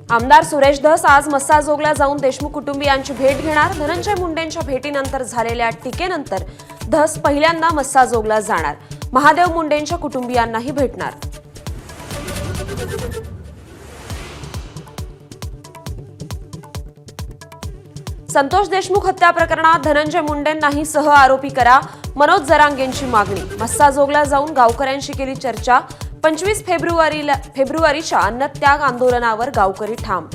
आमदार सुरेश धस आज मस्साजोगला जाऊन देशमुख कुटुंबियांची भेट घेणार। धनंजय मुंडेंच्या भेटीनंतर झालेल्या टीकेनंतर धस पहिल्यांदा मस्साजोगला जाणार। महादेव मुंडेंच्या कुटुंबियांनाही भेटणार। संतोष देशमुख हत्या प्रकरणात धनंजय मुंडेंनाही सह आरोपी करा, मनोज जरांगेंची मागणी। मस्साजोगला जाऊन गावकऱ्यांशी केली चर्चा। 25 फेब्रुवारीच्या अन्नत्याग आंदोलनावर गावकरी ठाम।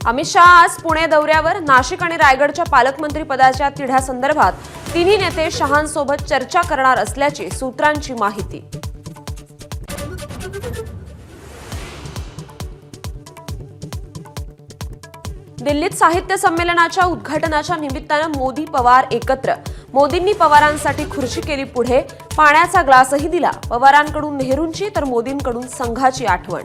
अमित शहा आज पुणे दौऱ्यावर। नाशिक आणि रायगडच्या पालकमंत्री पदाच्या तिढ्यासंदर्भात तिन्ही नेते शहांसोबत चर्चा करणार असल्याची सूत्रांची माहिती। दिल्लीत साहित्य संमेलनाच्या उद्घाटनाच्या निमित्तानं मोदी पवार एकत्र। मोदींनी पवारांसाठी खुर्ची केली पुढे, पाण्याचा ग्लासही दिला। पवारांकडून नेहरूंची तर मोदींकडून संघाची आठवण।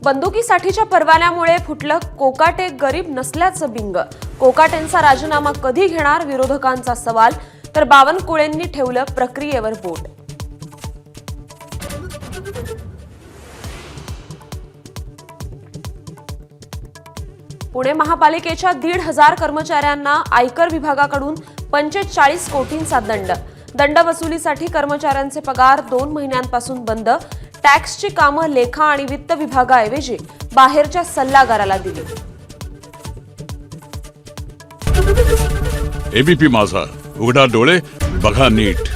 बंदुकीसाठीच्या परवान्यामुळे फुटलं कोकाटे गरीब नसल्याचं बिंग। कोकाटेंचा राजीनामा कधी घेणार विरोधकांचा सवाल, तर बावनकुळेंनी ठेवलं प्रक्रियेवर बोट। पुणे महापालिकेच्या 1,500 कर्मचाऱ्यांना आयकर विभागाकडून 45 कोटींचा दंड। दंड वसुलीसाठी कर्मचाऱ्यांचे पगार 2 महिन्यांपासून बंद। टॅक्सची कामं लेखा आणि वित्त विभागाऐवजी बाहेरच्या सल्लागाराला दिली। एबीपी माझा, उघडा डोळे बघा नीट।